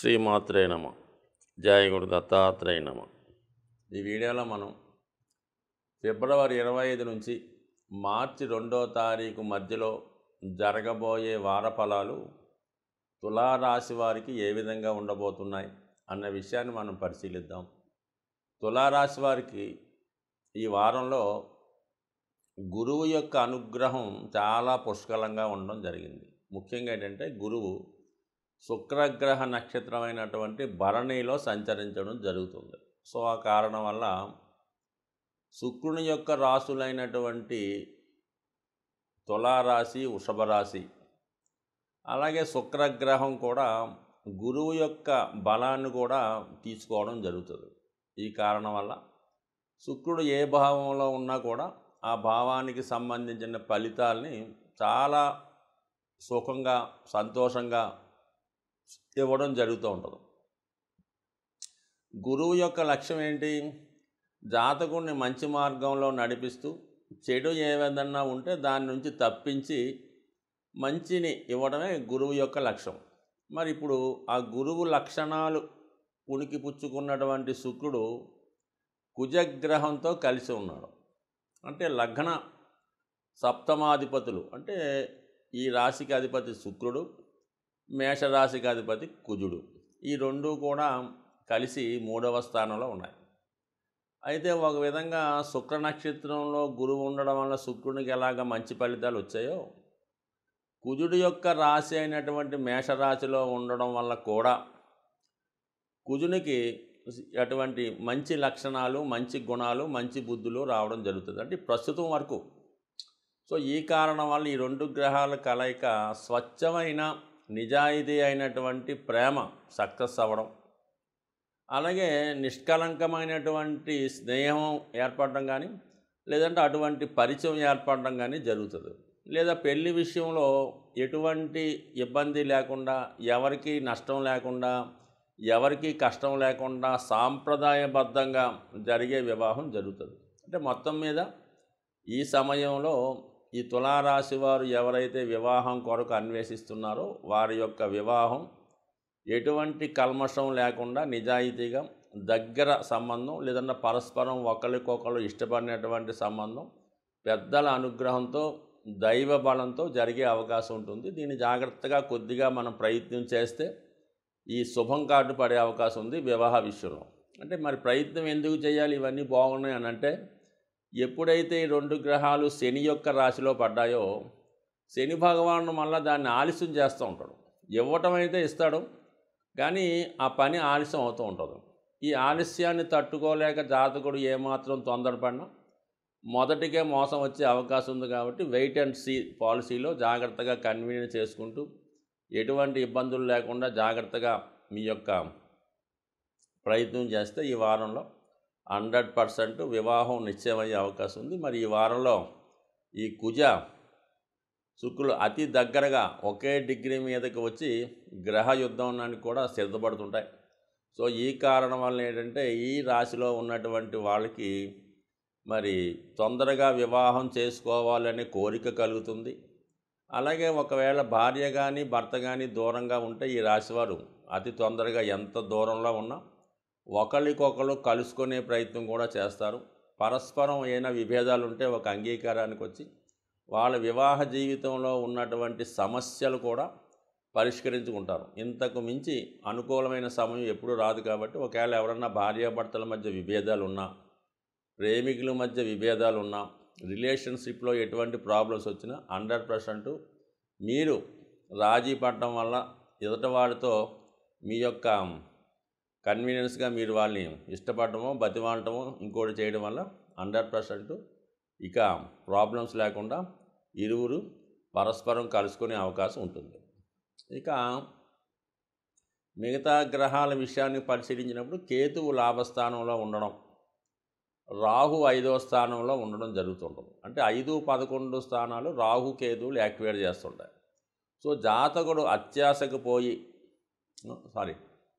శ్రీమాత్రే నమ. జయ గురు దత్తాత్రేయ నమ. ఈ వీడియోలో మనం ఫిబ్రవరి 25 నుంచి మార్చి 2వ తారీఖు మధ్యలో జరగబోయే వార ఫలాలు తులారాశి వారికి ఏ విధంగా ఉండబోతున్నాయి అన్న విషయాన్ని మనం పరిశీలిద్దాం. తులారాశి వారికి ఈ వారంలో గురువు యొక్క అనుగ్రహం చాలా పుష్కలంగా ఉండడం జరిగింది. ముఖ్యంగా ఏంటంటే గురువు శుక్రగ్రహ నక్షత్రమైనటువంటి భరణిలో సంచరించడం జరుగుతుంది. సో ఆ కారణం వల్ల శుక్రుని యొక్క రాశులైనటువంటి తులారాశి, వృషభ రాశి, అలాగే శుక్రగ్రహం కూడా గురువు యొక్క బలాన్ని కూడా తీసుకోవడం జరుగుతుంది. ఈ కారణం వల్ల శుక్రుడు ఏ భావంలో ఉన్నా కూడా ఆ భావానికి సంబంధించిన ఫలితాల్ని చాలా సుఖంగా, సంతోషంగా ఇవ్వడం జరుగుతూ ఉంటుంది. గురువు యొక్క లక్ష్యం ఏంటి? జాతకుడిని మంచి మార్గంలో నడిపిస్తూ చెడు ఏదన్నా ఉంటే దాని నుంచి తప్పించి మంచిని ఇవ్వడమే గురువు యొక్క లక్ష్యం. మరి ఇప్పుడు ఆ గురువు లక్షణాలు ఉనికి పుచ్చుకున్నటువంటి శుక్రుడు కుజగ్రహంతో కలిసి ఉన్నాడు. అంటే లగ్న సప్తమాధిపతులు, అంటే ఈ రాశికి అధిపతి శుక్రుడు, మేషరాశికి అధిపతి కుజుడు, ఈ రెండు కూడా కలిసి 3వ స్థానంలో ఉన్నాయి. అయితే ఒక విధంగా శుక్ర నక్షత్రంలో గురువు ఉండడం వల్ల శుక్రునికి ఎలాగ మంచి ఫలితాలు వచ్చాయో, కుజుడు యొక్క రాశి అయినటువంటి మేషరాశిలో ఉండడం వల్ల కూడా కుజునికి అటువంటి మంచి లక్షణాలు, మంచి గుణాలు, మంచి బుద్ధులు రావడం జరుగుతుంది. అంటే ప్రస్తుతం వరకు. సో ఈ కారణం వల్ల ఈ రెండు గ్రహాల కలయిక స్వచ్ఛమైన నిజాయితీ అయినటువంటి ప్రేమ సక్సెస్ అవ్వడం, అలాగే నిష్కలంకమైనటువంటి స్నేహం ఏర్పడడం కానీ, లేదంటే అటువంటి పరిచయం ఏర్పడడం కానీ జరుగుతుంది. లేదా పెళ్లి విషయంలో ఎటువంటి ఇబ్బంది లేకుండా, ఎవరికి నష్టం లేకుండా, ఎవరికి కష్టం లేకుండా సాంప్రదాయబద్ధంగా జరిగే వివాహం జరుగుతుంది. అంటే మొత్తం మీద ఈ సమయంలో ఈ తులారాశి వారు ఎవరైతే వివాహం కొరకు అన్వేషిస్తున్నారో వారి యొక్క వివాహం ఎటువంటి కల్మషం లేకుండా నిజాయితీగా, దగ్గర సంబంధం, లేదన్నా పరస్పరం ఒకరికొకరు ఇష్టపడినటువంటి సంబంధం, పెద్దల అనుగ్రహంతో, దైవ బలంతో జరిగే అవకాశం ఉంటుంది. దీన్ని జాగ్రత్తగా కొద్దిగా మనం ప్రయత్నం చేస్తే ఈ శుభం కార్డు పడే అవకాశం ఉంది వివాహ విషయంలో. అంటే మరి ప్రయత్నం ఎందుకు చేయాలి? ఇవన్నీ బాగున్నాయి అని అంటే, ఎప్పుడైతే ఈ రెండు గ్రహాలు శని యొక్క రాశిలో పడ్డాయో, శని భగవానుడు మళ్ళీ దాన్ని ఆలస్యం చేస్తూ ఉంటాడు. ఇవ్వటం అయితే ఇస్తాడు, కానీ ఆ పని ఆలస్యం అవుతూ ఉంటుంది. ఈ ఆలస్యాన్ని తట్టుకోలేక జాతకుడు ఏమాత్రం తొందరపడినా మొదటికే మోసం వచ్చే అవకాశం ఉంది. కాబట్టి వెయిట్ అండ్ సీ పాలసీలో జాగ్రత్తగా కన్వీనియన్స్ చేసుకుంటూ ఎటువంటి ఇబ్బందులు లేకుండా జాగ్రత్తగా మీ యొక్క ప్రయత్నం చేస్తే ఈ వారంలో 100% వివాహం నిశ్చయమయ్యే అవకాశం ఉంది. మరి ఈ వారంలో ఈ కుజ శుక్రులు అతి దగ్గరగా ఒకే డిగ్రీ మీదకి వచ్చి గ్రహ యుద్ధానికి కూడా సిద్ధపడుతుంటాయి. సో ఈ కారణం వల్ల ఏంటంటే ఈ రాశిలో ఉన్నటువంటి వాళ్ళకి మరి తొందరగా వివాహం చేసుకోవాలనే కోరిక కలుగుతుంది. అలాగే ఒకవేళ భార్య కానీ భర్త కానీ దూరంగా ఉంటే ఈ రాశివారు అతి తొందరగా ఎంత దూరంలో ఉన్నా ఒకరికొకరు కలుసుకునే ప్రయత్నం కూడా చేస్తారు. పరస్పరం ఏమైనా విభేదాలు ఉంటే ఒక అంగీకారానికి వచ్చి వాళ్ళ వివాహ జీవితంలో ఉన్నటువంటి సమస్యలు కూడా పరిష్కరించుకుంటారు. ఇంతకు మించి అనుకూలమైన సమయం ఎప్పుడూ రాదు. కాబట్టి ఒకవేళ ఎవరన్నా భార్యాభర్తల మధ్య విభేదాలు ఉన్నా, ప్రేమికుల మధ్య విభేదాలు ఉన్నా, రిలేషన్షిప్లో ఎటువంటి ప్రాబ్లమ్స్ వచ్చినా 100% మీరు రాజీ పడటం వల్ల ఎదుటివాడితో మీ యొక్క కన్వీనియన్స్గా మీరు వాళ్ళని ఇష్టపడటమో, బతిమాలటమో, ఇంకోటి చేయడం వల్ల 100% ఇక ప్రాబ్లమ్స్ లేకుండా ఇరువురు పరస్పరం కలుసుకునే అవకాశం ఉంటుంది. ఇక మిగతా గ్రహాల విషయాన్ని పరిశీలించినప్పుడు కేతువు లాభస్థానంలో ఉండడం, రాహు 5వ స్థానంలో ఉండడం జరుగుతుంటుంది. అంటే 5, 11 స్థానాలు రాహు కేతువులు యాక్టివేట్ చేస్తుంటాయి. సో జాతకుడు అత్యాశకు పోయి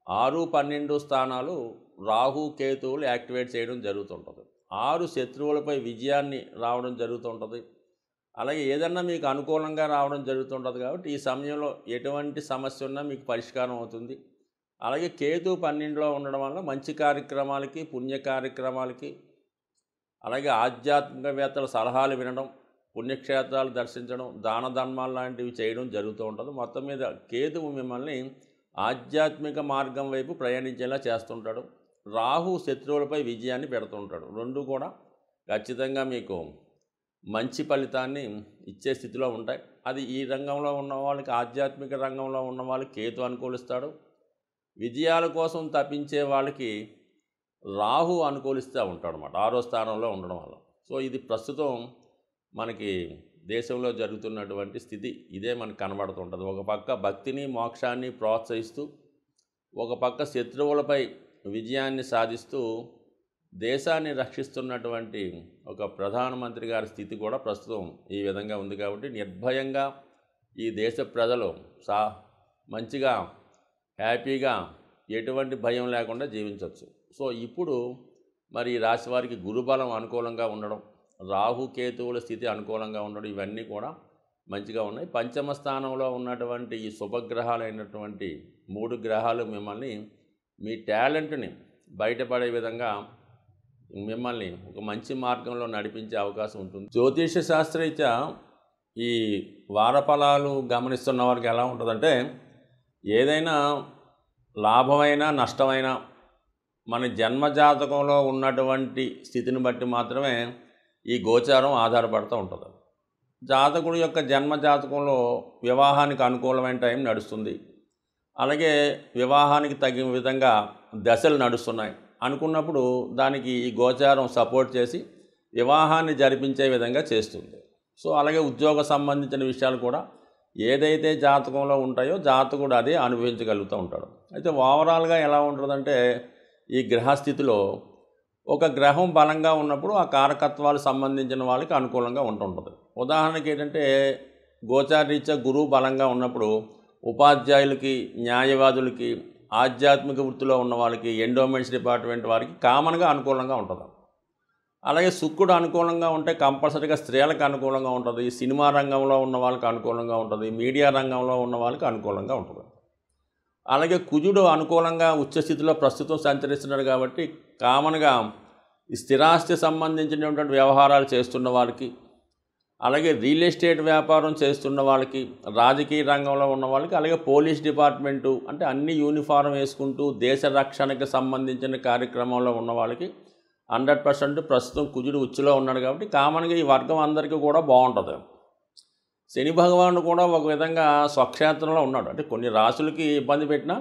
6, 12 స్థానాలు రాహు కేతువులు యాక్టివేట్ చేయడం జరుగుతుంటుంది. 6 శత్రువులపై విజయాన్ని రావడం జరుగుతుంటుంది. అలాగే ఏదన్నా మీకు అనుకూలంగా రావడం జరుగుతుంటుంది. కాబట్టి ఈ సమయంలో ఎటువంటి సమస్య ఉన్నా మీకు పరిష్కారం అవుతుంది. అలాగే కేతు 12లో ఉండడం వల్ల మంచి కార్యక్రమాలకి, పుణ్య కార్యక్రమాలకి, అలాగే ఆధ్యాత్మికవేత్తల సలహాలు వినడం, పుణ్యక్షేత్రాలు దర్శించడం, దాన ధర్మాలు లాంటివి చేయడం జరుగుతూ ఉంటుంది. మొత్తం మీద కేతువు మిమ్మల్ని ఆధ్యాత్మిక మార్గం వైపు ప్రయాణించేలా చేస్తుంటాడు. రాహు శత్రువులపై విజయాన్ని పెడుతుంటాడు. రెండు కూడా ఖచ్చితంగా మీకు మంచి ఫలితాన్ని ఇచ్చే స్థితిలో ఉంటాయి. అది ఈ రంగంలో ఉన్న వాళ్ళకి, ఆధ్యాత్మిక రంగంలో ఉన్న వాళ్ళకి కేతు అనుకూలిస్తాడు. విజయాల కోసం తప్పించే వాళ్ళకి రాహు అనుకూలిస్తూ ఉంటాడు అన్నమాట, 6వ స్థానంలో ఉండడం వల్ల. సో ఇది ప్రస్తుతం మనకి దేశంలో జరుగుతున్నటువంటి స్థితి ఇదే మనకు కనబడుతుంటుంది. ఒక పక్క భక్తిని, మోక్షాన్ని ప్రోత్సహిస్తూ, ఒక పక్క శత్రువులపై విజయాన్ని సాధిస్తూ దేశాన్ని రక్షిస్తున్నటువంటి ఒక ప్రధానమంత్రి గారి స్థితి కూడా ప్రస్తుతం ఈ విధంగా ఉంది. కాబట్టి నిర్భయంగా ఈ దేశ ప్రజలు మంచిగా హ్యాపీగా ఎటువంటి భయం లేకుండా జీవించవచ్చు. సో ఇప్పుడు మరి ఈ రాశి వారికి గురుబలం అనుకూలంగా ఉండడం, రాహు కేతువుల స్థితి అనుకూలంగా ఉండడం, ఇవన్నీ కూడా మంచిగా ఉన్నాయి. పంచమ స్థానంలో ఉన్నటువంటి ఈ శుభగ్రహాలైనటువంటి 3 గ్రహాలు మిమ్మల్ని మీ టాలెంట్ని బయటపడే విధంగా మిమ్మల్ని ఒక మంచి మార్గంలో నడిపించే అవకాశం ఉంటుంది. జ్యోతిష శాస్త్రరీత్యా ఈ వారఫలాలు గమనిస్తున్న వారికి ఎలా ఉంటుందంటే, ఏదైనా లాభమైనా నష్టమైనా మన జన్మజాతకంలో ఉన్నటువంటి స్థితిని బట్టి మాత్రమే ఈ గోచారం ఆధారపడుతూ ఉంటుంది. జాతకుడు యొక్క జన్మజాతకంలో వివాహానికి అనుకూలమైన టైం నడుస్తుంది. అలాగే వివాహానికి తగిన విధంగా దశలు నడుస్తున్నాయి అనుకున్నప్పుడు దానికి ఈ గోచారం సపోర్ట్ చేసి వివాహాన్ని జరిపించే విధంగా చేస్తుంది. సో అలాగే ఉద్యోగ సంబంధించిన విషయాలు కూడా ఏదైతే జాతకంలో ఉంటాయో జాతకుడు అదే అనుభవించగలుగుతూ ఉంటాడు. అయితే ఓవరాల్గా ఎలా ఉంటుందంటే, ఈ గ్రహస్థితిలో ఒక గ్రహం బలంగా ఉన్నప్పుడు ఆ కారకత్వాలు సంబంధించిన వాళ్ళకి అనుకూలంగా ఉంటుంటుంది. ఉదాహరణకి ఏంటంటే, గోచారరీత్యా గురువు బలంగా ఉన్నప్పుడు ఉపాధ్యాయులకి, న్యాయవాదులకి, ఆధ్యాత్మిక వృత్తిలో ఉన్న వాళ్ళకి, ఎండోమెంట్స్ డిపార్ట్మెంట్ వారికి కామన్గా అనుకూలంగా ఉంటుంది. అలాగే శుక్రుడు అనుకూలంగా ఉంటే కంపల్సరీగా స్త్రీలకు అనుకూలంగా ఉంటుంది, సినిమా రంగంలో ఉన్న వాళ్ళకి అనుకూలంగా ఉంటుంది, మీడియా రంగంలో ఉన్న వాళ్ళకి అనుకూలంగా ఉంటుంది. అలాగే కుజుడు అనుకూలంగా ఉచ్చస్థితిలో ప్రస్తుతం సంచరిస్తున్నాడు కాబట్టి కామన్గా ఈ స్థిరాస్తి సంబంధించినటువంటి వ్యవహారాలు చేస్తున్న వాళ్ళకి, అలాగే రియల్ ఎస్టేట్ వ్యాపారం చేస్తున్న వాళ్ళకి, రాజకీయ రంగంలో ఉన్న వాళ్ళకి, అలాగే పోలీస్ డిపార్ట్మెంటు అంటే అన్ని యూనిఫారం వేసుకుంటూ దేశ రక్షణకి సంబంధించిన కార్యక్రమంలో ఉన్న వాళ్ళకి 100% ప్రస్తుతం కుజుడు ఉచ్చులో ఉన్నాడు. కాబట్టి కామన్గా ఈ వర్గం అందరికీ కూడా బాగుంటుంది. శని భగవానుడు కూడా ఒక విధంగా స్వక్షేత్రంలో ఉన్నాడు. అంటే కొన్ని రాశులకి ఇబ్బంది పెట్టినా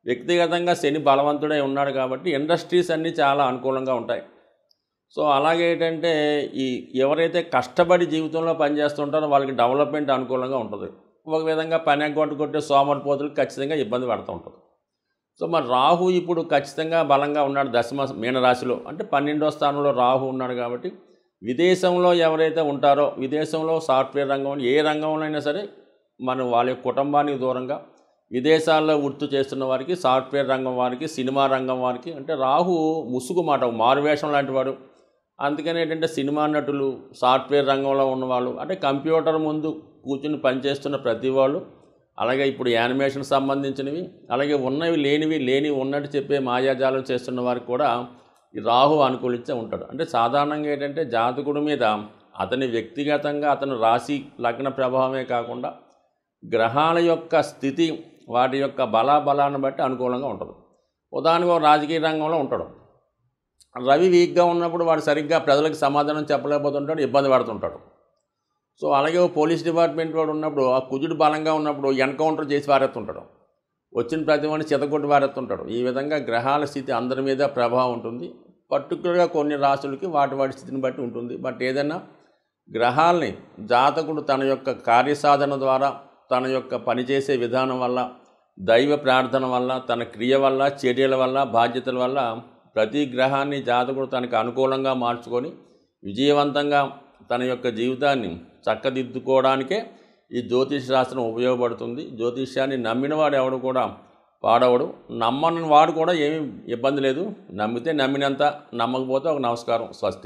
వ్యక్తిగతంగా శని బలవంతుడై ఉన్నాడు కాబట్టి ఇండస్ట్రీస్ అన్నీ చాలా అనుకూలంగా ఉంటాయి. సో అలాగే ఏంటంటే, ఈ ఎవరైతే కష్టపడి జీవితంలో పనిచేస్తుంటారో వాళ్ళకి డెవలప్మెంట్ అనుకూలంగా ఉంటుంది. ఒక విధంగా పని ఎగ్గొట్టుకొట్టే సోమరిపోతులకు ఖచ్చితంగా ఇబ్బంది పడుతూ ఉంటుంది. సో మరి రాహు ఇప్పుడు ఖచ్చితంగా బలంగా ఉన్నాడు మీనరాశిలో, అంటే 12వ స్థానంలో రాహు ఉన్నాడు. కాబట్టి విదేశంలో ఎవరైతే ఉంటారో, విదేశంలో సాఫ్ట్వేర్ రంగంలో ఏ రంగంలో అయినా సరే మనం వాళ్ళ కుటుంబానికి దూరంగా విదేశాల్లో వృత్తి చేస్తున్న వారికి, సాఫ్ట్వేర్ రంగం వారికి, సినిమా రంగం వారికి, అంటే రాహు ముసుగు మాట మారువేషం లాంటి వాడు. అందుకని ఏంటంటే సినిమా నటులు, సాఫ్ట్వేర్ రంగంలో ఉన్నవాళ్ళు, అంటే కంప్యూటర్ ముందు కూర్చుని పనిచేస్తున్న ప్రతి వాళ్ళు, అలాగే ఇప్పుడు యానిమేషన్ సంబంధించినవి, అలాగే ఉన్నవి లేనివి ఉన్నట్టు చెప్పే మాయాజాలం చేస్తున్న వారికి కూడా ఈ రాహు అనుకూలించే ఉంటాడు. అంటే సాధారణంగా ఏంటంటే జాతకుడి మీద అతని వ్యక్తిగతంగా అతని రాశి లగ్న ప్రభావమే కాకుండా గ్రహాల యొక్క స్థితి, వాటి యొక్క బలాన్ని బట్టి అనుకూలంగా ఉంటుంది. ఉదాహరణకు రాజకీయ రంగంలో ఉంటాడు, రవి వీక్గా ఉన్నప్పుడు వాడు సరిగ్గా ప్రజలకు సమాధానం చెప్పలేకపోతుంటాడు, ఇబ్బంది పడుతుంటాడు. సో అలాగే పోలీస్ డిపార్ట్మెంట్ వాడు ఉన్నప్పుడు ఆ కుజుడు బలంగా ఉన్నప్పుడు ఎన్కౌంటర్ చేసి వారెత్తుంటాడు, వచ్చిన ప్రతి వాడిని చితకొట్టి వారెత్తుంటాడు. ఈ విధంగా గ్రహాల స్థితి అందరి మీద ప్రభావం ఉంటుంది. పర్టికులర్గా కొన్ని రాశులకి వాటి స్థితిని బట్టి ఉంటుంది. బట్ ఏదైనా గ్రహాలని జాతకుడు తన యొక్క కార్యసాధన ద్వారా, తన యొక్క పనిచేసే విధానం వల్ల, దైవ ప్రార్థన వల్ల, తన క్రియ వల్ల, చర్యల వల్ల, బాధ్యతల వల్ల ప్రతి గ్రహాన్ని జాతకుడు తనకు అనుకూలంగా మార్చుకొని విజయవంతంగా తన యొక్క జీవితాన్ని చక్కదిద్దుకోవడానికే ఈ జ్యోతిష శాస్త్రం ఉపయోగపడుతుంది. జ్యోతిష్యాన్ని నమ్మినవాడు ఎవడు కూడా పాడవడు, నమ్మని వాడు కూడా ఏమీ ఇబ్బంది లేదు. నమ్మితే నమ్మినంత, నమ్మకపోతే ఒక నమస్కారం, స్వస్తి.